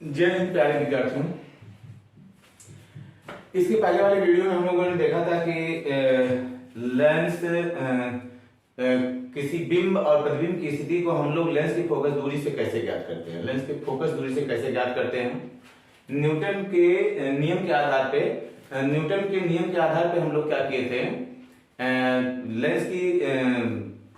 जय हिंद प्यारे विद्यार्थियों। इसके पहले वाले वीडियो में हम लोगों ने देखा था कि लेंस किसी बिंब और प्रतिबिंब की स्थिति को हम लोग लेंस की फोकस दूरी से कैसे ज्ञात करते हैं। लेंस की फोकस दूरी से कैसे ज्ञात करते हैं, न्यूटन के नियम के आधार पे हम लोग क्या किए थे, लेंस की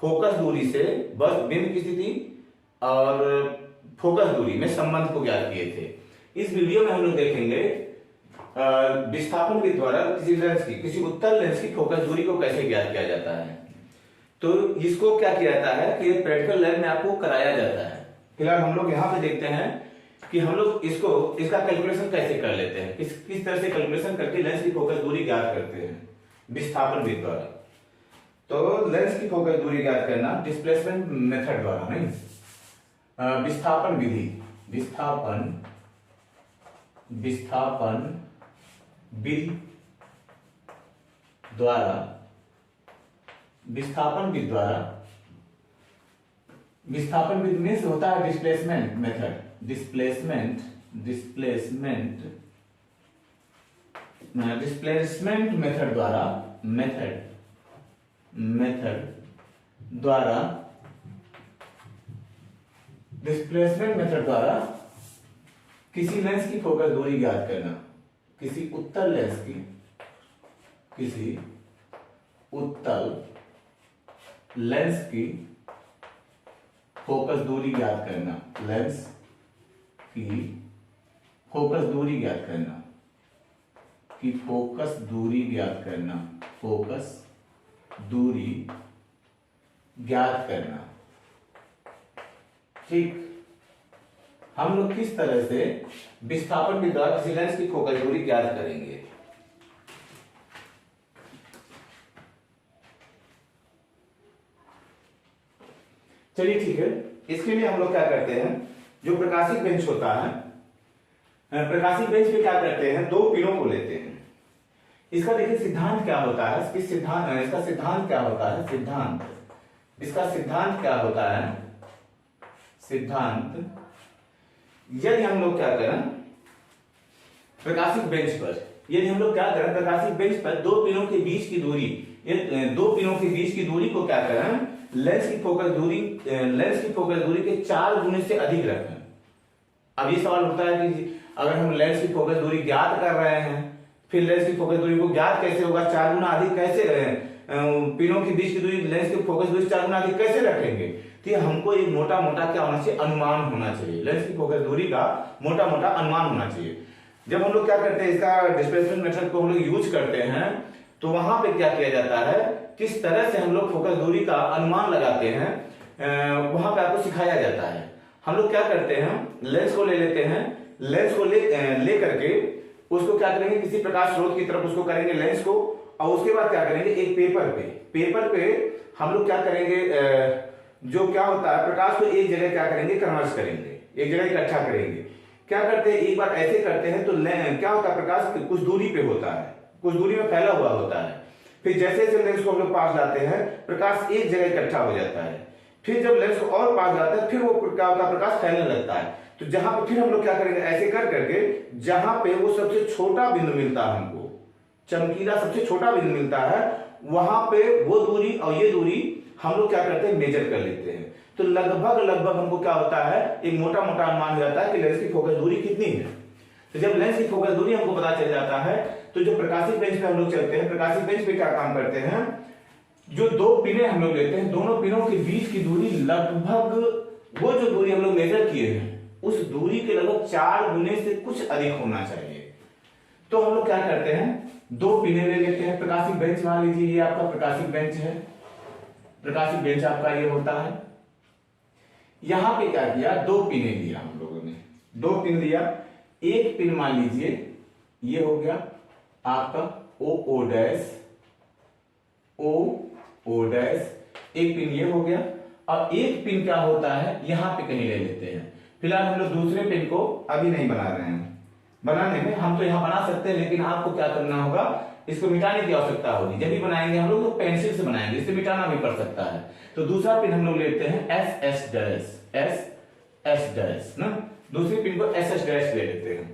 फोकस दूरी से बस बिंब की स्थिति और फोकस दूरी में संबंध को ज्ञात किए थे। इस वीडियो में हम लोग देखेंगे विस्थापन के द्वारा किसी उत्तल लेंस की फोकस दूरी को कैसे ज्ञात किया जाता है। तो इसको क्या किया जाता है कि प्रैक्टिकल लैब में आपको कराया जाता है। फिलहाल हम लोग यहाँ पे देखते हैं कि हम लोग इसका कैलकुलेशन कैसे कर लेते हैं, किस तरह से कैलकुलेशन करके लेंस की फोकस दूरी ज्ञात करते हैं विस्थापन विधि द्वारा। तो लेंस की फोकस दूरी ज्ञात करना डिस्प्लेसमेंट मेथड द्वारा नहीं, विस्थापन विधि द्वारा विस्थापन विधि में होता है डिस्प्लेसमेंट मेथड। डिस्प्लेसमेंट मेथड द्वारा किसी लेंस की फोकस दूरी ज्ञात करना, किसी उत्तल लेंस की फोकस दूरी ज्ञात करना, लेंस की फोकस दूरी ज्ञात करना, ठीक। हम लोग किस तरह से विस्थापन के द्वारा किसी लेंस की फोकस दूरी ज्ञात करेंगे। चलिए ठीक है, इसके लिए हम लोग क्या करते हैं, जो प्रकाशिक बेंच होता है, प्रकाशिक बेंच पे क्या करते हैं, दो पिनों को लेते हैं। इसका देखिए सिद्धांत क्या होता है, इसका सिद्धांत क्या होता है, यदि हम लोग क्या करें प्रकाशिक बेंच पर दो पिनों के बीच की दूरी को क्या करें, लेंस की फोकस दूरी के 4 गुने से अधिक रखें। अब ये सवाल उठता है कि अगर हम लेंस की फोकस दूरी ज्ञात कर रहे हैं, फिर लेंस की फोकस दूरी को ज्ञात कैसे होगा, 4 गुना अधिक कैसे, पिनों के बीच की दूरी लेंस की फोकस दूरी 4 गुना अधिक कैसे रखेंगे। तो हमको एक मोटा क्या होना चाहिए, अनुमान होना चाहिए, लेंस की फोकस दूरी का मोटा अनुमान होना चाहिए। जब हम लोग क्या करते हैं, इसका डिस्प्लेसमेंट मेथड को हम लोग यूज करते हैं, तो वहां पे क्या किया जाता है, किस तरह से हम लोग फोकस दूरी का अनुमान लगाते हैं, वहां पे आपको सिखाया जाता है। हम लोग क्या करते हैं, लेंस को ले लेते हैं, लेंस को ले करके उसको क्या करेंगे, किसी प्रकाश स्रोत की तरफ उसको करेंगे लेंस को, और उसके बाद क्या करेंगे, एक पेपर पे हम लोग क्या करेंगे, जो क्या होता है प्रकाश को एक जगह क्या करेंगे, कन्वर्स करेंगे, एक जगह इकट्ठा करेंगे। क्या करते हैं, एक बार ऐसे करते हैं तो क्या होता है, प्रकाश कुछ दूरी पे होता है, कुछ दूरी में फैला हुआ होता है। फिर जैसे जैसे लेंस को हम लोग पास लाते हैं, प्रकाश एक जगह इकट्ठा हो जाता है। फिर जब लेंस को और पास लाते हैं, फिर वो क्या होता है, प्रकाश फैलने लगता है। तो जहां पे फिर हम लोग क्या करेंगे, ऐसे कर करके जहां पे वो सबसे छोटा बिंदु मिलता है, हमको चमकीला सबसे छोटा बिंदु मिलता है, वहां पे वो दूरी और ये दूरी हम लोग क्या करते हैं, मेजर कर लेते हैं। तो लगभग हमको क्या होता है, एक मोटा अनुमान हो जाता है कि लेंस की फोकस दूरी कितनी है। तो जब लेंस की फोकस दूरी हमको पता चल जाता है, तो जो प्रकाशिक बेंच पे हम लोग चलते हैं, प्रकाशिक बेंच पे क्या काम करते हैं, जो दो पिने हम लोग लेते हैं, दोनों पिनों के बीच की दूरी लगभग वो जो दूरी हम लोग मेजर किए हैं, उस दूरी के लगभग 4 गुने से कुछ अधिक होना चाहिए। तो हम लोग क्या करते हैं, दो पिने ले लेते हैं। प्रकाशिक बेंच मान लीजिए ये आपका प्रकाशिक बेंच है, प्रकाशिक बेंच आपका ये होता है। यहां पे क्या किया, 2 पिने लिया हम लोगों ने, 2 पिन लिया। एक पिन मान लीजिए ये हो गया आपका ओ डैश, एक पिन ये हो गया, और एक पिन क्या होता है, यहां पे कहीं ले लेते हैं। फिलहाल हम लोग दूसरे पिन को अभी नहीं बना रहे हैं, बनाने में हम तो यहां बना सकते हैं, लेकिन आपको क्या करना होगा, इसको मिटाने की आवश्यकता होगी। जब भी बनाएंगे हम लोग तो पेंसिल से बनाएंगे, इसे मिटाना भी पड़ सकता है। तो दूसरा पिन हम लोग लेते हैं एस डैश ना, दूसरी पिन को SS डैश ले लेते हैं।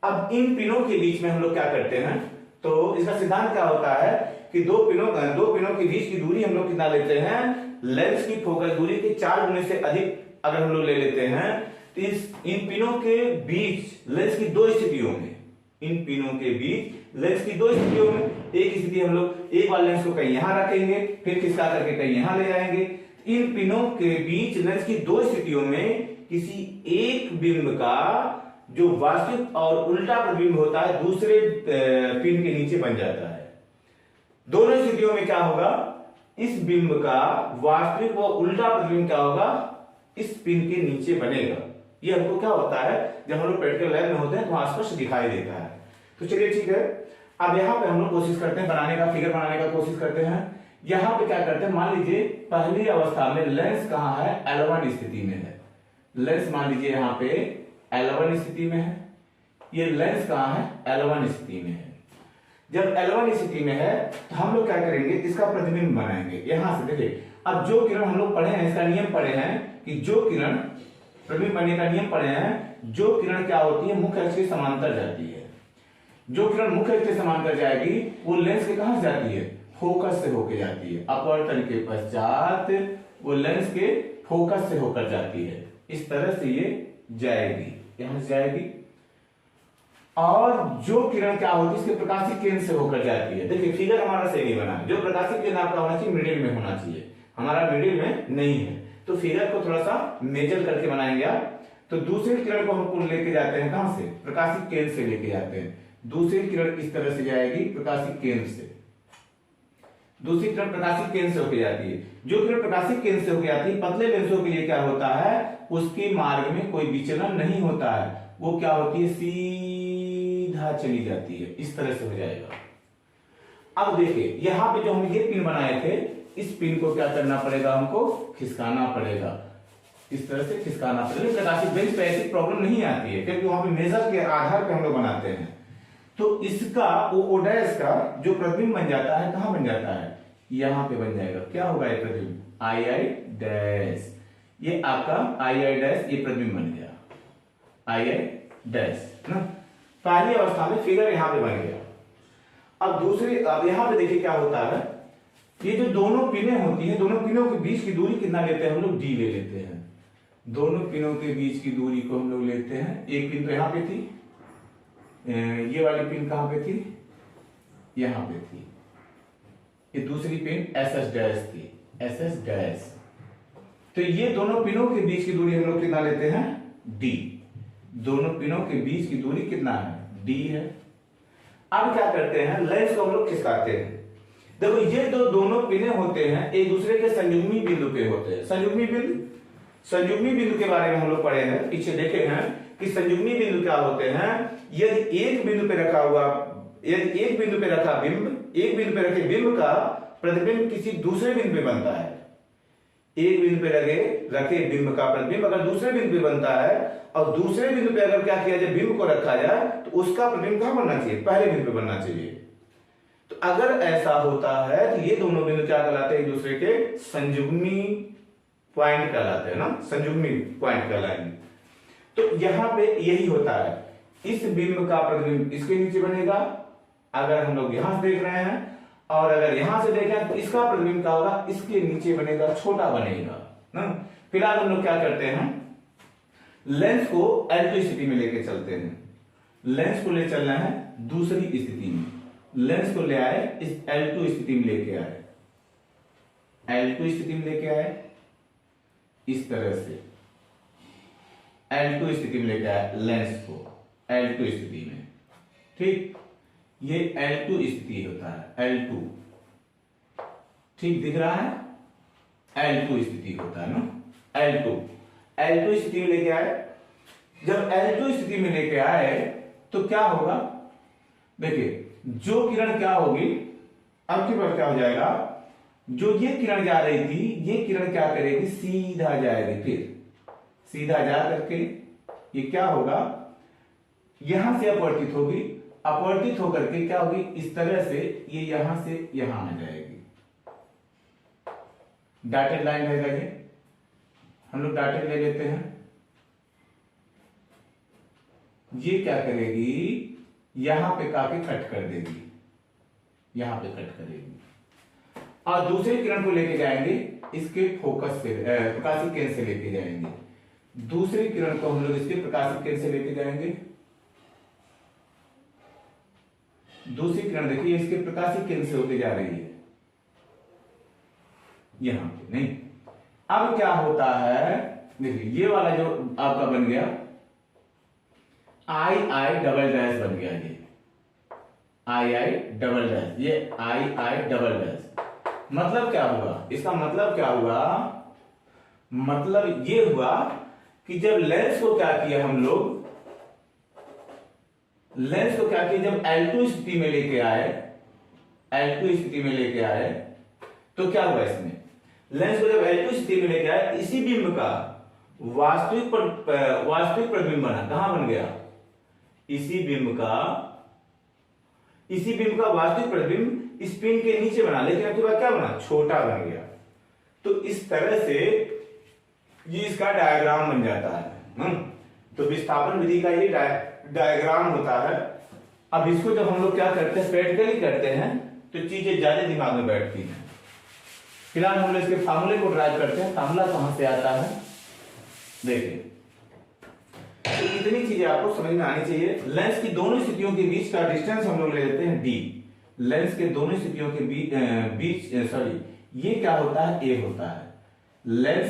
अब इन पिनों के बीच में हम लोग क्या करते हैं, तो इसका सिद्धांत क्या होता है कि दो पिनों के बीच की दूरी हम लोग कितना लेते हैं, लेंस की फोकस दूरी के 4 गुने से अधिक अगर हम लोग ले लेते हैं तो इन पिनों के बीच लेंस की दो स्थितियों में, इन पिनों के बीच लेंस की दो स्थितियों में, एक स्थिति हम लोग एक बार लेंस को कहीं यहां रखेंगे, फिर खिसका करके कहीं यहां ले जाएंगे। इन पिनों के बीच लेंस की दो स्थितियों में किसी एक बिंब का जो वास्तविक और उल्टा प्रतिबिंब होता है दूसरे पिन के नीचे बन जाता है। दोनों स्थितियों में क्या होगा, इस बिंब का वास्तविक व उल्टा प्रतिबिंब क्या होगा, इस पिन के नीचे बनेगा। ये हमको क्या होता है जब हम लोग प्रैक्टिकल लैब में होते हैं तो स्पष्ट दिखाई देता है। तो चलिए ठीक है, अब यहां पे हम लोग कोशिश करते हैं बनाने का, फिगर बनाने का कोशिश करते हैं। यहां पे क्या करते हैं, मान लीजिए पहली अवस्था में लेंस कहां है, L1 स्थिति में है। लेंस मान लीजिए यहां पे L1 स्थिति में है, ये लेंस कहां है, L1 स्थिति में है। जब L1 स्थिति में है तो हम लोग क्या करेंगे, इसका प्रतिबिंब बनाएंगे। यहां से देखिए, अब जो किरण हम लोग पढ़े हैं, इसका नियम पढ़े हैं कि जो किरण प्रतिबिंब बनने का नियम पढ़े हैं, जो किरण क्या होती है, मुख्य अक्ष के समांतर जाती है। जो किरण मुख्य अक्ष के समांतर जाएगी वो लेंस के कहां से जाती है, फोकस से होकर जाती है। अपवर्तन के पश्चात वो लेंस के फोकस से होकर जाती है। इस तरह से ये जाएगी, यहां से जाएगी। और जो किरण क्या होती है, इसके प्रकाशिक केंद्र से होकर जाती है। देखिए फिगर हमारा सही बना है, जो प्रकाशिक केंद्र आपका होना चाहिए मिडिल में होना चाहिए, हमारा मिडिल में नहीं है। तो फिगर को थोड़ा सा मेजर करके बनाएंगे आप। तो दूसरी किरण को हम लेके जाते हैं कहां से, प्रकाशिक केंद्र से लेके जाते हैं। दूसरी किरण इस तरह से जाएगी प्रकाशिक केंद्र से, दूसरी किरण प्रकाशिक केंद्र से होकर जाती है। जो किरण प्रकाशिक केंद्र से होकर जाती है, पतले लेंसों के लिए क्या होता है, उसके मार्ग में कोई विचलन नहीं होता है, वो क्या होती है, सीधा चली जाती है। इस तरह से हो जाएगा। अब देखिए यहां पे जो हम ये पिन बनाए थे, इस पिन को क्या करना पड़ेगा, हमको खिसकाना पड़ेगा। इस तरह से खिसकाना पड़ेगा। प्रकाशिक बेंच पे ऐसी प्रॉब्लम नहीं आती है क्योंकि वहां पे मेजर के आधार पे हम लोग बनाते हैं। तो इसका ओ डैश का जो प्रतिबिंब बन जाता है, कहां बन जाता है, यहां पे बन जाएगा। क्या होगा ये प्रतिबिंब, II डैश। ये आपका II डैश, ये प्रतिबिंब बन गया II डैश ना। पहली अवस्था में फिगर यहां पे बन गया। अब दूसरी, अब यहां पे देखिए क्या होता है, ये जो दोनों पिनें होती हैं, दोनों पिनों के बीच की दूरी कितना लेते हैं हम लोग, D ले लेते हैं। दोनों पिनों के बीच की दूरी को हम लोग लेते हैं। एक पिन तो यहां पे थी, ये वाली पिन कहां पे थी, यहां पे थी। ये दूसरी पिन SS डैश थी, SS डैश। तो ये दोनों पिनों के बीच की दूरी हम लोग कितना लेते हैं, D। दोनों पिनों के बीच की दूरी कितना है, D है। अब क्या करते हैं, लेंस को हम लोग खिसकाते हैं। देखो ये दोनों पिने होते हैं, एक दूसरे के संयुग्मी बिंदु पे होते हैं। संयुग्मी बिंदु के बारे में हम लोग पढ़े हैं, पीछे देखे हैं कि संयुग्मी बिंदु क्या होते हैं। यदि एक बिंदु पे रखा हुआ, यदि एक बिंदु पे रखा बिंब, एक बिंदु पे रखे बिंब का प्रतिबिंब किसी दूसरे बिंदु पे बनता है, एक बिंदु पे रखे बिंब का प्रतिबिंब अगर दूसरे बिंदु पे बनता है, और दूसरे बिंदु पे अगर क्या किया जाए, बिंब को रखा जाए, तो उसका प्रतिबिंब कहां बनना चाहिए, पहले बिंदु पे बनना चाहिए। तो अगर ऐसा होता है तो ये दोनों बिंदु क्या कहलाते हैं, एक दूसरे के संयुग्मी पॉइंट कहलाते हैं ना, संयुग्मी पॉइंट कहलाएंगे। तो यहां पे यही होता है, इस बिंब का प्रतिबिंब इसके नीचे बनेगा अगर हम लोग यहां से देख रहे हैं, और अगर यहां से देखें तो इसका प्रतिबिंब क्या होगा, इसके नीचे बनेगा, छोटा बनेगा ना। फिलहाल हम लोग क्या करते हैं, लेंस को L2 स्थिति में लेके चलते हैं। लेंस को ले चलना है दूसरी स्थिति में, लेंस को ले आए इस L2 स्थिति में लेके आए, L2 स्थिति में लेके आए, इस तरह से L2 स्थिति में लेके आए लेंस को L2 स्थिति में। ठीक, ये L2 स्थिति होता है, L2 ठीक दिख रहा है, L2 स्थिति होता है ना, L2 स्थिति में लेके आए। जब L2 स्थिति में लेके आए तो क्या होगा, देखिए जो किरण क्या होगी, अब की बार क्या हो जाएगा, जो ये किरण जा रही थी, ये किरण क्या करेगी, सीधा जाएगी, फिर सीधा जा करके ये क्या होगा, यहां से अपवर्तित होगी, अपवर्तित होकर के क्या होगी, इस तरह से ये यहां से यहां आ जाएगी। डॉटेड लाइन रहेगा, ये हम लोग डॉटेड ले लेते हैं, ये क्या करेगी, यहां पे काके कट कर देगी, यहां पे कट करेगी, और दूसरे किरण को लेके जाएंगे इसके फोकस से, प्रकाशित केंद्र से लेके जाएंगे, दूसरे किरण को हम लोग इसके प्रकाशित केंद्र से लेके जाएंगे, दूसरी किरण देखिए इसके प्रकाशित केंद्र से होके जा रही है यहां पे, नहीं। अब क्या होता है, देखिए ये वाला जो आपका बन गया आई आई डबल डैश बन गया, ये आई आई डबल डैश, ये आई आई डबल डैश। मतलब क्या हुआ, इसका मतलब क्या हुआ, मतलब ये हुआ कि जब लेंस को क्या किया हम लोग, लेंस को क्या किया, जब L2 स्थिति में लेके आए, L2 स्थिति में लेके आए, तो क्या हुआ इसमें, लेंस को जब L2 स्थिति में लेके आए, इसी बिंब का वास्तविक प्रतिबिंब बना, कहां बन गया, इसी बिंब का वास्तविक प्रतिबिंब इस पिन के नीचे बना, लेकिन उसके बाद क्या बना, छोटा बन गया। तो इस तरह से ये इसका डायग्राम बन जाता है। तो विस्थापन विधि का ये डायग्राम होता है। अब इसको जब हम लोग क्या करते हैं, प्रैक्टिकली करते हैं, तो चीजें ज्यादा दिमाग में बैठती हैं। फिलहाल हम लोग इसके फार्मूले को ड्राइव करते हैं। फार्मूला कहां से आता है, देखिए, तो इतनी चीजें आपको समझ में आनी चाहिए। लेंस की दोनों स्थितियों के बीच का डिस्टेंस हम लोग ले लेते हैं d। लेंस के दोनों स्थितियों के बीच सॉरी, ये क्या होता है, a होता है। लेंस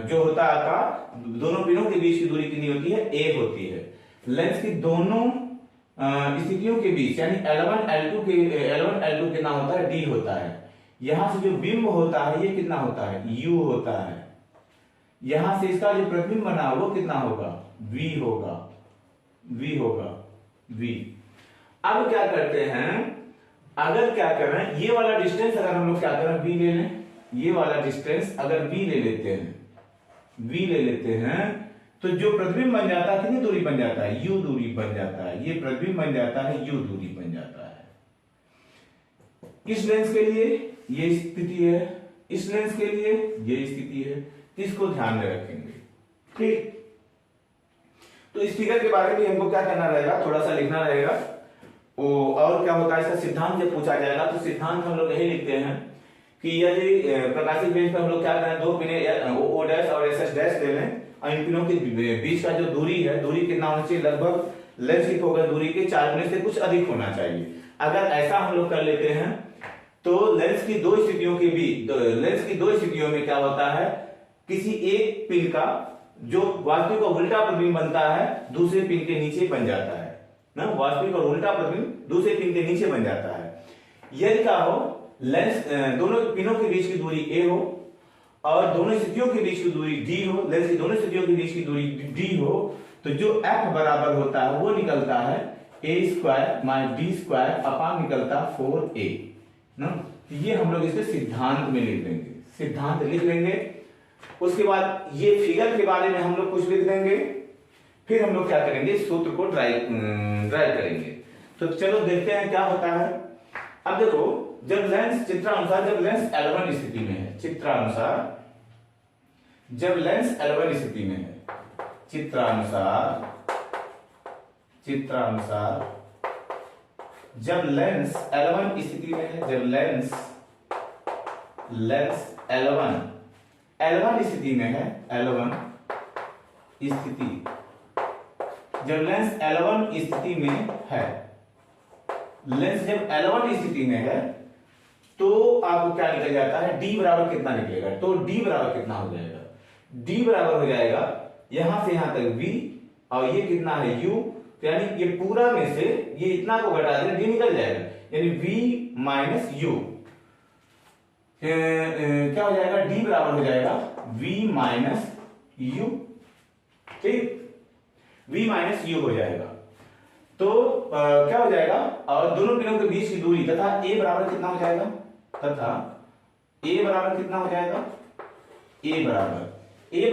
जो होता है आपका, दोनों पिनों के बीच की दूरी कितनी होती है, a होती है। लेंस की दोनों स्थितियों के बीच यानी L1 L2 कितना होता है, d होता है। यहां से जो बिंब होता है ये कितना होता है, u होता है। यहां से इसका जो प्रतिबिंब बना वो कितना होगा, v होगा, v। अब क्या करते हैं, अगर क्या कर रहे हैं, ये वाला डिस्टेंस अगर हम लोग क्या कर रहे हैं, v ले लें, ये वाला डिस्टेंस अगर v ले लेते हैं, तो जो प्रतिबिंब बन जाता है कितनी दूरी बन जाता है, u दूरी बन जाता है। ये प्रतिबिंब बन जाता है, u दूरी बन जाता है। किस लेंस के लिए ये स्थिति है, इस लेंस के लिए ये स्थिति है। इसको ध्यान में रखेंगे, ठीक। तो इस फिगर के बारे में हमको क्या करना रहेगा, थोड़ा सा लिखना रहेगा। और क्या होता है, इसका सिद्धांत जब पूछा जाएगा तो सिद्धांत हम लोग यही लिखते हैं कि यदि प्रकाशित बेंच पर हम लोग क्या करें, दो पिने O डैश और SS डैश ले लें, और इन पिनों के बीच का जो दूरी है, दूरी कितना होना चाहिए, लगभग लेंस की फोकस दूरी के 4 गुने से कुछ अधिक होना चाहिए। अगर ऐसा हम लोग कर लेते हैं तो लेंस की दो स्थितियों में क्या होता है, किसी एक पिन का जो वास्तविक और उल्टा प्रतिबिंब बनता है दूसरे पिन के नीचे बन जाता है ना, वास्तविक और उल्टा प्रतिबिंब दूसरे पिन के नीचे बन जाता है। यदि क्या हो, लेंस दोनों पिनों के बीच की दूरी a हो और दोनों स्थितियों के बीच की दूरी d हो, लेंस की दोनों स्थितियों के बीच की दूरी d हो, तो जो f बराबर होता है वो निकलता है a² - d² अपान निकलता 4a ना। ये हम लोग इसके सिद्धांत में लिख देंगे, सिद्धांत लिख लेंगे। उसके बाद ये फिगर के बारे में हम लोग कुछ लिख देंगे, फिर हम लोग क्या करेंगे, सूत्र को ड्राइव करेंगे। तो चलो देखते हैं क्या होता है। अब देखो, जब लेंस चित्रानुसार जब लेंस L1 स्थिति में है, चित्रानुसार जब लेंस L1 स्थिति में है, चित्रानुसार जब लेंस L1 स्थिति में है, जब लेंस L1 स्थिति में है, L1 स्थिति, जब लेंस L1 स्थिति में है, लेंस जब L1 स्थिति में है, तो आपको क्या निकल जाता है, d बराबर कितना निकलेगा, तो d बराबर कितना हो जाएगा, d बराबर हो जाएगा यहां से यहां तक v, और ये कितना है u, तो यानी ये पूरा में से ये इतना को घटा दें, d निकल जाएगा, यानी v माइनस u क्या हो जाएगा, d बराबर हो जाएगा v माइनस u, ठीक, v माइनस u हो जाएगा। तो क्या हो जाएगा, और दोनों पिनों के बीच की दूरी तथा a बराबर कितना हो जाएगा, a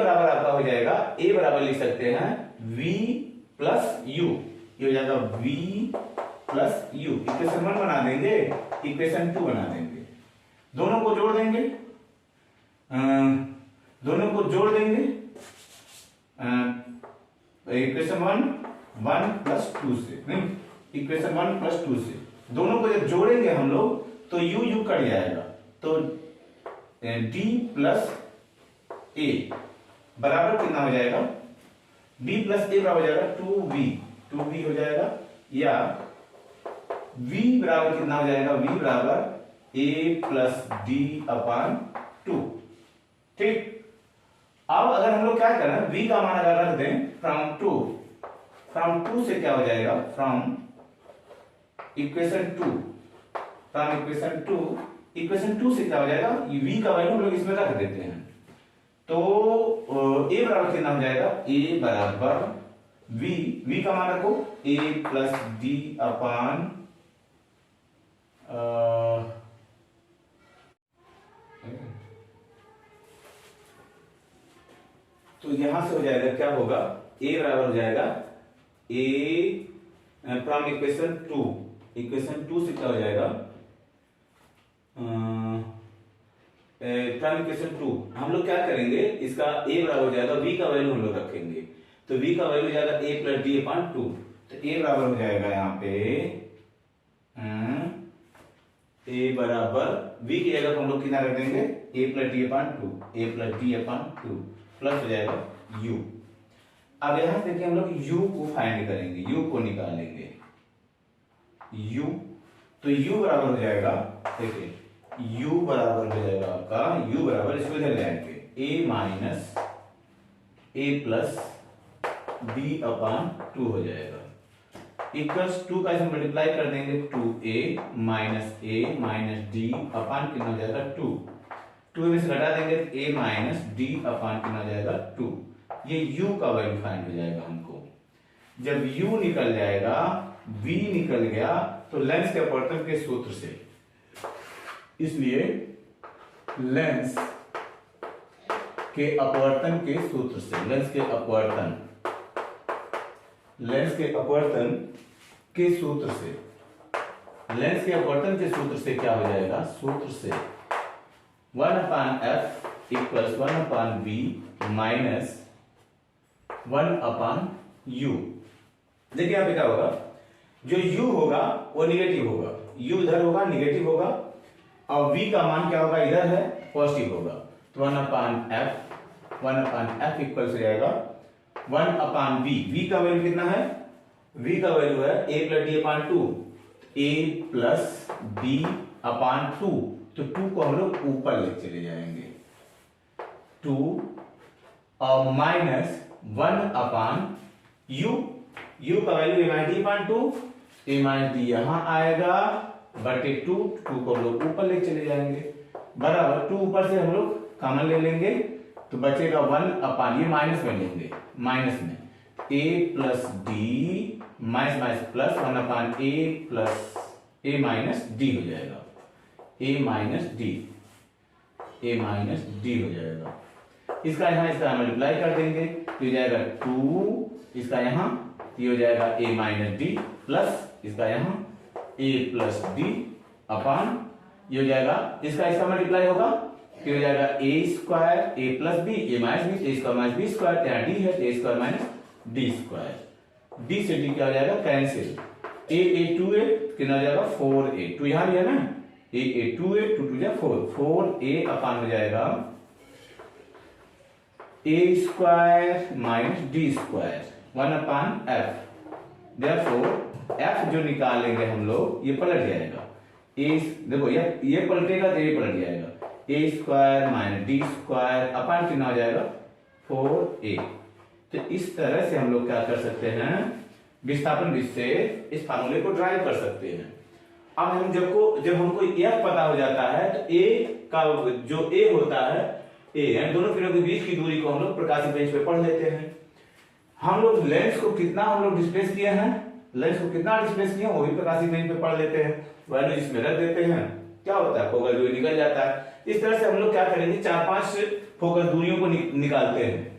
बराबर आपका हो जाएगा, a बराबर लिख सकते हैं v प्लस u, ये हो जाएगा v प्लस u। इक्वेशन 1 बना देंगे, इक्वेशन 2 बना देंगे, दोनों को जोड़ देंगे, इक्वेशन 1 1+2 से, नहीं, इक्वेशन 1+2 से दोनों को जब जोड़ेंगे हम लोग तो यू यू कट जाएगा, तो d प्लस ए बराबर कितना हो जाएगा, d प्लस ए बराबर हो जाएगा 2v हो जाएगा, या v बराबर कितना हो जाएगा, v बराबर a प्लस d अपान 2। ठीक, अब अगर हम लोग क्या करें, v का मान अगर रख दें फ्रॉम 2 से क्या हो जाएगा, फ्रॉम इक्वेशन 2 से क्या हो जाएगा, v का वैल्यू हम लोग इसमें रख देते हैं, तो a बराबर कितना हो जाएगा, a बराबर v का मान रखो a प्लस d अपान तो यहां से हो जाएगा, क्या होगा, a बराबर हो जाएगा a फ्रॉम इक्वेशन 2 से क्या हो जाएगा, फ्रॉम इक्वेशन 2 हम लोग क्या करेंगे, इसका a बराबर हो जाएगा, v का वैल्यू हम लोग रखेंगे, तो v का वैल्यू हो जाएगा a प्लस डी अपान 2, तो a बराबर हो जाएगा यहाँ पे a बराबर v की जगह हम लोग कितना रख देंगे, a plus D upon 2 plus हो जाएगा u। अब यहां से देखिए हम लोग u को फाइंड करेंगे, u को निकालेंगे, u तो u बराबर हो जाएगा, देखिए u बराबर हो जाएगा आपका, u बराबर इसको इधर ले आएंगे a minus a plus b अपान 2 हो जाएगा, इक्वल्स 2 का इसमें मल्टीप्लाई कर देंगे, 2a माइनस d अपान कितना हो जाएगा 2 में से घटा देंगे a माइनस d अपान कितना हो जाएगा 2, ये u का वैल्यू फाइंड हो जाएगा हमको। जब u निकल जाएगा, v निकल गया, तो लेंस के अपवर्तन के सूत्र से, इसलिए लेंस के अपवर्तन के सूत्र से, लेंस के अपवर्तन के सूत्र से क्या हो जाएगा, सूत्र से 1/f equals 1/v minus 1/u। देखिए यहाँ पे क्या होगा, जो u होगा वो निगेटिव होगा, u इधर होगा निगेटिव होगा, और v का मान क्या होगा, इधर है पॉजिटिव होगा, तो 1/f इक्वल्स हो जाएगा 1/v। v का वैल्यू कितना है, v का वैल्यू है a plus D upon 2, a plus b अपान 2, तो 2 को हम लोग ऊपर ले चले जाएंगे, 2 और माइनस 1/u, u का value a minus D upon 2, a minus D यहां आएगा बटे 2 को हम लोग ऊपर ले चले जाएंगे, बराबर 2 ऊपर से हम लोग कॉमन ले लेंगे, तो बचेगा 1/, ये माइनस में लेंगे, माइनस में a plus D minus plus 1/a plus a minus D हो जाएगा, a माइनस डी हो जाएगा, इसका यहां मल्टीप्लाई कर देंगे, तो हो जाएगा 2, इसका यहां ये हो जाएगा a माइनस डी प्लस इसका यहां a प्लस डी अपान, ये हो जाएगा, इसका मल्टीप्लाई होगा, फिर हो जाएगा a square a plus b, a minus b, a square minus b square, यहाँ d है, a square minus d square, d से d क्या हो जाएगा, कैंसिल, a 2a कितना हो जाएगा 4a, 2 यहाँ भी है ना, a 2a 2 जा 4a अपान हो जाएगा a square minus d square 1/f, therefore f जो निकालेंगे हम लोग, ये पलट जाएगा, a देखो ये पलटेगा तो ये पलट जाएगा, a square minus d square upon कितना हो जाएगा 4a। तो इस तरह से हम लोग क्या कर सकते हैं, विस्थापन विधि से इस फार्मूले को ड्राइव कर सकते हैं। अब हम जब हमको यह पता हो जाता है, तो a का जो a होता है, a दोनों किरणों के बीच की दूरी को हम लोग प्रकाशीय बेंच पे पढ़ लेते हैं। हम लोग लेंस को कितना हम लोग डिस्प्लेस किए हैं, लेंस को कितना डिस्प्लेस किए वो भी प्रकाशीय बेंच पे पढ़ लेते हैं, वैल्यू इसमें रख देते हैं, क्या होता है फोकस दूरी निकल जाता है। इस तरह से हम लोग क्या करेंगे, 4-5 फोकस दूरियों को निकालते हैं,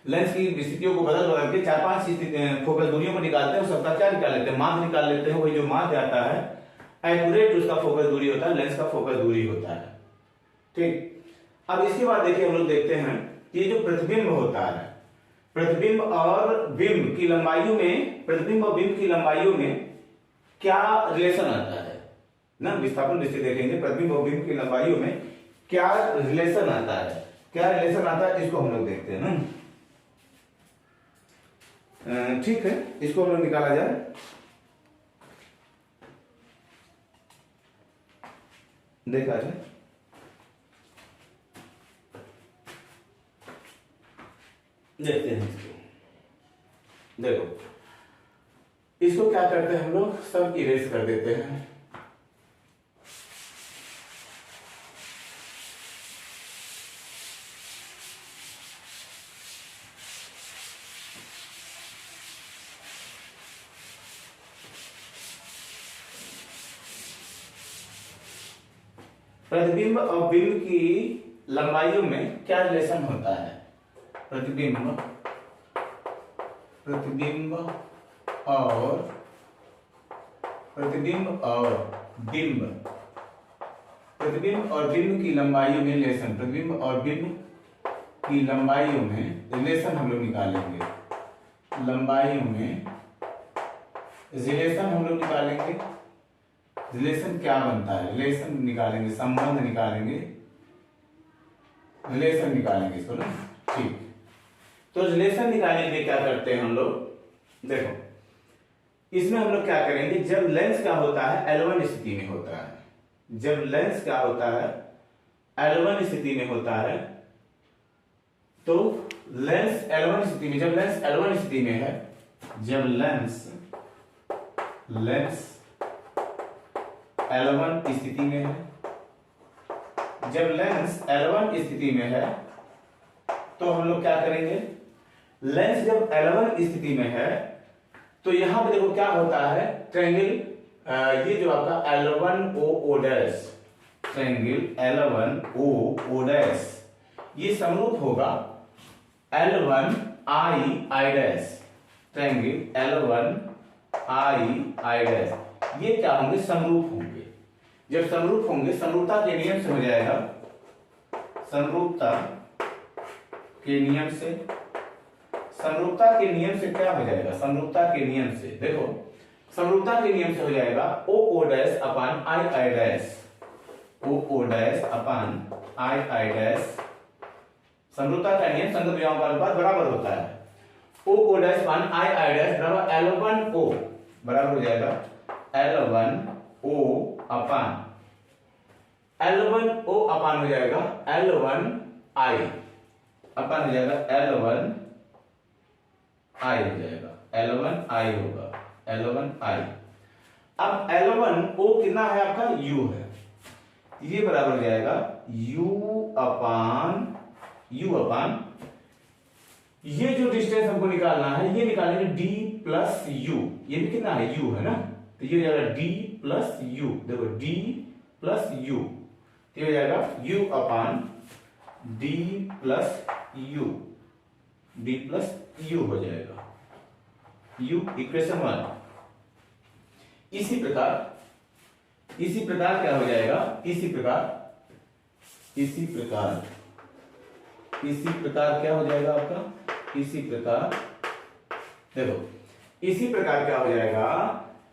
लेंस की स्थितियों को बदल के 4-5 फोकस दूरियों को निकालते हैं, सबका क्या निकाल लेते हैं, माध्य निकाल लेते हैं, वही जो माध्य आता है एक्यूरेट उसका फोकस दूरी होता है, लेंस का फोकस दूरी होता है। ठीक, अब इसके बाद देखिए हम लोग देखते हैं कि ये जो प्रतिबिंब होता है, प्रतिबिंब और बिंब की लंबाइयों में, प्रतिबिंब और बिंब की लंबाइयों में क्या रिलेशन आता है ना, विस्थापन दृष्टि देखेंगे प्रतिबिंब और बिंब की लंबाइयों में क्या रिलेशन आता है, क्या रिलेशन आता है इसको हम लोग देखते हैं ना। ठीक है, इसको हम लोग निकाला जाए। देखा जाए, देखते हैं इसको। देखो, इसको क्या करते हैं हम लोग, सब इरेज कर देते हैं। प्रतिबिंब और बिंब की लंबाइयों में क्या रिलेशन होता है, प्रतिबिंब और बिंब, प्रतिबिंब और बिंब की लंबाइयों में रिलेशन, प्रतिबिंब और बिंब की लंबाइयों में रिलेशन हम लोग निकालेंगे, लंबाइयों में रिलेशन हम लोग निकालेंगे। रिलेशन क्या बनता है, रिलेशन निकालेंगे, संबंध निकालेंगे, रिलेशन निकालेंगे इसको ना। ठीक, तो रिलेशन निकालने के लिए क्या करते हैं हम लोग, देखो इसमें हम लोग क्या करेंगे, जब लेंस क्या होता है L1 स्थिति में होता है, जब लेंस क्या होता है L1 स्थिति में होता है, तो लेंस L1 स्थिति में, जब लेंस L1 स्थिति में है, जब लेंस L1 स्थिति में है, जब लेंस L1 स्थिति में है तो हम लोग क्या करेंगे, लेंस जब L1 स्थिति में है तो यहां पे देखो क्या होता है, ट्रायंगल ये जो आपका L1O dash, triangle L1O dash ये समरूप होगा L1I dash, triangle L1I dash, ये क्या होंगे, समरूप होंगे। जब समरूप होंगे, समरूपता के नियम से हो जाएगा, समरूपता के नियम से, समरूपता के नियम से क्या हो जाएगा, समरूपता के नियम से देखो, समरूपता के नियम से हो जाएगा OO dash upon I dash, OO dash upon I dash, समरूपता का नियम संगत विभवाओं का अनुपात बराबर होता है, OO dash upon I dash बराबर L1O, बराबर हो जाएगा L1O अपान, L1O अपान हो जाएगा L1I, अपान हो जाएगा L1I हो जाएगा, L1I होगा, L1I। अब L1O कितना है आपका, U है, ये बराबर हो जाएगा U अपान ये जो डिस्टेंस हमको निकालना है, ये निकालेंगे D प्लस U, ये भी कितना है, U है ना, तो ये हो जाएगा D प्लस U, देखो D प्लस U, ये हो जाएगा U upon D plus U, D plus U हो जाएगा, U इक्वेशन 1। इसी प्रकार क्या हो जाएगा, इसी प्रकार क्या हो जाएगा आपका, इसी प्रकार देखो, इसी प्रकार क्या हो जाएगा,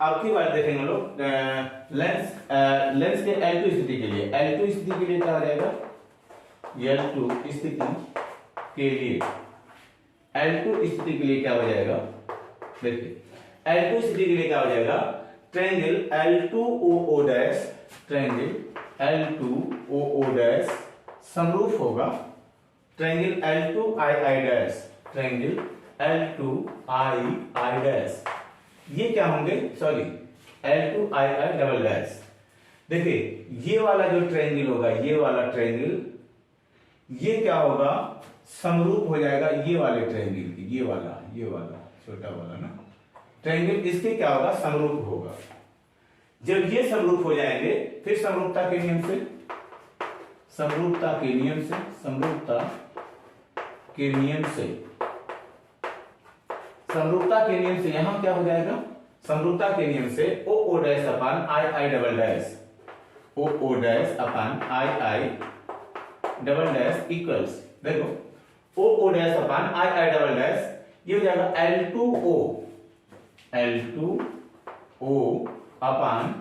आपकी बात देखेंगे हम लोग, लेंस के L2 स्थिति के लिए, L2 स्थिति के लिए क्या हो जाएगा, L2 स्थिति के लिए, L2 स्थिति के लिए क्या हो जाएगा, देखिए L2 स्थिति के लिए क्या हो जाएगा, triangle L2OO dash, triangle L2OO dash समरूप होगा triangle L2II dash, triangle L2II dash, ये क्या होंगे, सॉरी L2II डबल डैश। देखिए ये वाला जो ट्रायंगल होगा, ये वाला ट्रायंगल, ये क्या होगा, समरूप हो जाएगा ये वाले ट्रायंगल की, ये वाला छोटा वाला ना ट्रायंगल, इसके क्या होगा, समरूप होगा। जब ये समरूप हो जाएंगे, फिर समरूपता के नियम से, समरूपता के नियम से, समरूपता के नियम से, समरूपता के नियम से यहां क्या हो जाएगा, समरूपता के नियम से OO dash upon II double dash, OO dash upon II double dash equals, देखो O O dash upon I I double dash, ये हो जाएगा L2O अपान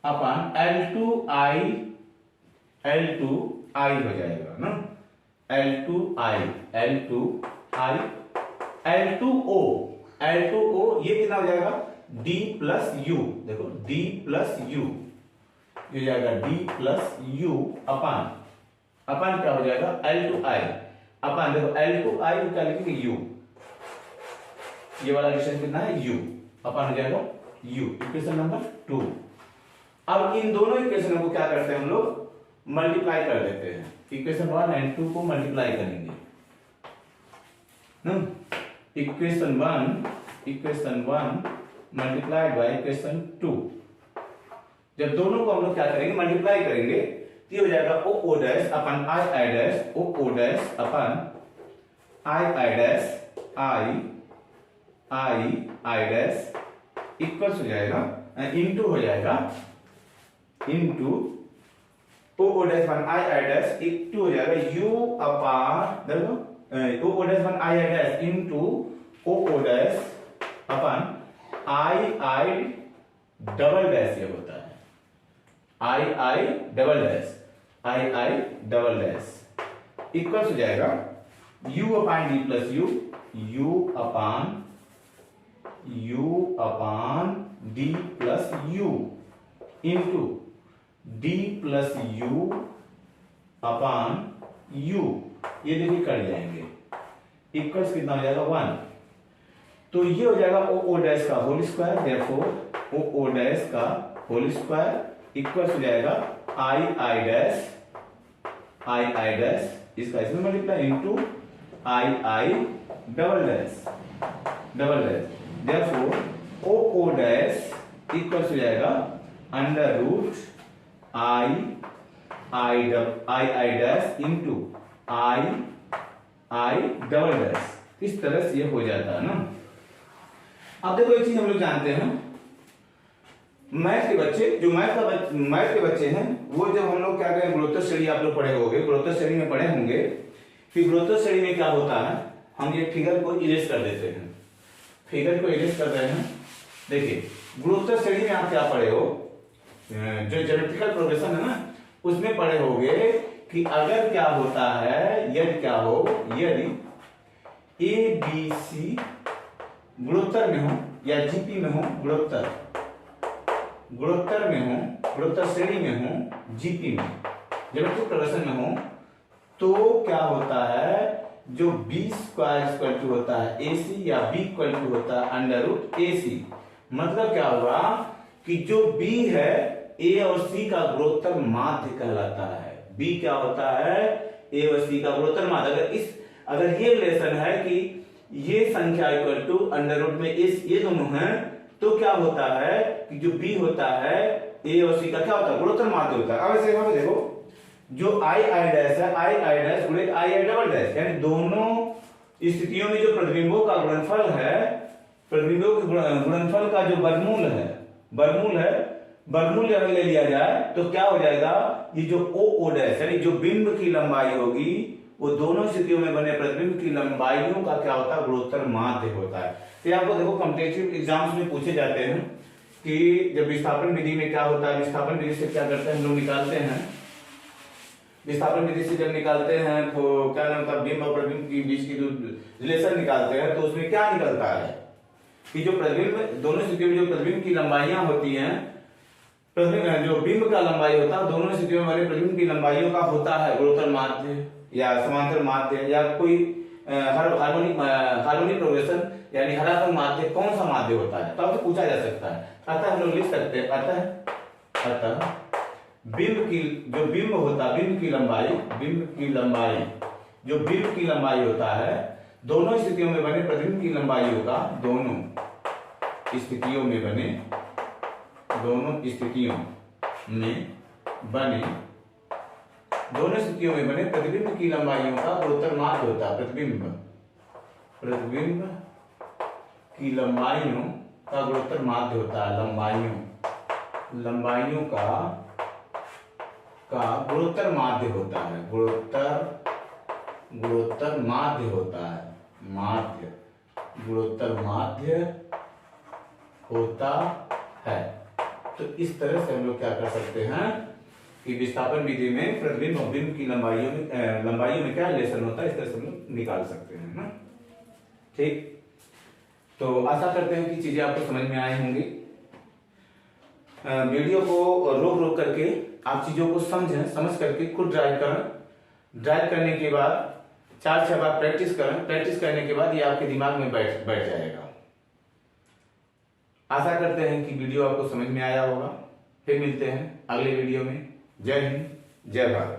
L2I हो जाएगा ना, L2I L2O ये कितना हो जाएगा D प्लस U, देखो D प्लस U ये हो जाएगा D प्लस U अपान क्या हो जाएगा L2I अपान, देखो L2I क्या लिखेंगे U, ये वाला डिस्टेंस कितना है U अपान हो जाएगा U, इक्वेशन नंबर 2। अब इन दोनों इक्वेशनों को क्या करते हैं हम लोग, मल्टीप्लाई कर देते हैं, इक्वेशन 1 एंड 2 को मल्टीप्लाई करेंगे। इक्वेशन 1 मल्टीप्लाइड बाय इक्वेशन 2, जब दोनों को हम लोग क्या करेंगे मल्टीप्लाई करेंगे तो ये हो जाएगा O O dash upon I I dash, O O dash upon I I dash I dash equals हो जाएगा इनटू हो जाएगा into O O dash one I I dash equal हो जाएगा यू अपान, देखो O O dash one I I dash into O O dash upon I I double dash, ये होता है I I double dash equals हो जाएगा u upon d plus u upon d plus u into d plus u अपान u, ये देखिए cut जाएंगे, equals कितना हो जाएगा 1, तो ये हो जाएगा ओ ओ डैश का whole square, therefore O O dash का होल स्क्वायर इक्वल्स हो जाएगा आई आई डैश इसका इसमें multiply into I double dash, therefore O O dash equals हो जाएगा under root I dash into I double dash, इस तरह से ये हो जाता है ना। अब देखो एक चीज हम लोग जानते हैं, मैथ के बच्चे जो मैथ के बच्चे हैं वो जब हम लोग क्या करें गुणोत्तर श्रेणी आप लोग पढ़े होंगे, गुणोत्तर श्रेणी में पढ़े होंगे कि गुणोत्तर श्रेणी में क्या होता है, हम ये फिगर को इरेज कर देते हैं, फिगर को इरेज कर रहे हैं। देखिए गुणोत्तर श्रेणी में आप क्या पढ़े हो, जो ज्योमेट्रिकल प्रोग्रेशन है ना उसमें पढ़े होंगे कि अगर क्या होता है, यदि क्या हो, यदि ए बी सी गुणोत्तर में हो या जीपी में हो, गुणोत्तर में हो, गुणोत्तर श्रेणी में हो, जीपी में ज्योमेट्रिक प्रोग्रेशन में हो, तो क्या होता है जो बी स्क्वायर इक्वल टू होता है AC या बी इक्वल टू होता है अंडर रूट AC, मतलब क्या होगा कि जो बी है ए और सी का गुणोत्तर माध्य कहलाता है। बी क्या होता है, ए और सी का गुणोत्तर माध्य। अगर ये रिलेशन है कि ये संख्या इक्वल टू अंडर रूट में ये दोनों हैं, तो क्या होता है कि जो बी होता है ए और सी का क्या होता है गुणोत्तर माध्य होता है। अब ऐसे यहाँ पे देखो जो आई आई डैश है, आई आई डैश गुणित आई आई डबल डैश, यानी दोनों स्थितियों में जो प्रतिबिंबों का गुणनफल है, प्रतिबिंबों के गुणनफल का जो वर्गमूल अगर ले लिया जाए तो क्या हो जाएगा, ये जो ओ ओ डैश यानी जो बिंब की लंबाई होगी वो दोनों स्थितियों में बने प्रतिबिंब की लंबाइयों का क्या होता है गुणोत्तर माध्य होता है। तो आपको देखो कॉम्पिटिटिव एग्जाम्स में पूछे जाते हैं कि जब विस्थापन विधि में क्या होता है, विस्थापन विधि से क्या करते हैं हम लोग निकालते हैं, विस्थापन विधि से जब निकालते हैं तो क्या नाम था बिंब और प्रतिबिंब के बीच की जो रिलेशन निकालते हैं तो उसमें क्या निकलता है कि जो प्रतिबिंब दोनों स्थितियों में जो प्रतिबिंब की लंबाइयां होती हैं, जो बिंब का लंबाई होता है दोनों स्थितियों में प्रतिबिंब की लंबाइयों का होता है गुणोत्तर माध्य या समांतर माध्य या कोई हार्मोनिक प्रोग्रेशन यानी हरात्मक माध्य, कौन सा माध्य होता है तो आपसे पूछा जा सकता है। अतः हम लोग लिख सकते हैं अतः बिंब की लंबाई होता है दोनों स्थितियों में बने प्रतिबिंब की लंबाइयों का, दोनों स्थितियों में बने प्रतिबिंब की लंबाइयों का गुणोत्तर माध्य होता है। प्रतिबिंब की लंबाइयों का गुणोत्तर माध्य होता है, लंबाइयों का गुणोत्तर माध्य होता है, गुणोत्तर गुणोत्तर माध्य होता है, माध्य, गुणोत्तर माध्य होता है। तो इस तरह से हम लोग क्या कर सकते हैं कि विस्थापन विधि में प्रतिबिंब और बिंब की लंबाइयों में क्या रिलेशन होता है, इस तरह से हम लोग निकाल सकते हैं ना। ठीक, तो आशा करते हैं कि चीजें आपको समझ में आई होंगी। वीडियो को रोक रोक करके आप चीजों को समझें, समझ करके खुद ड्राइव करें। ड्राइव करने के बाद 4-6 बार प्रैक्टिस करें। प्रैक्टिस करने के बाद ये आपके दिमाग में बैठ जाएगा। आशा करते हैं कि वीडियो आपको समझ में आया होगा। फिर मिलते हैं अगले वीडियो में। जय हिंद, जय भारत।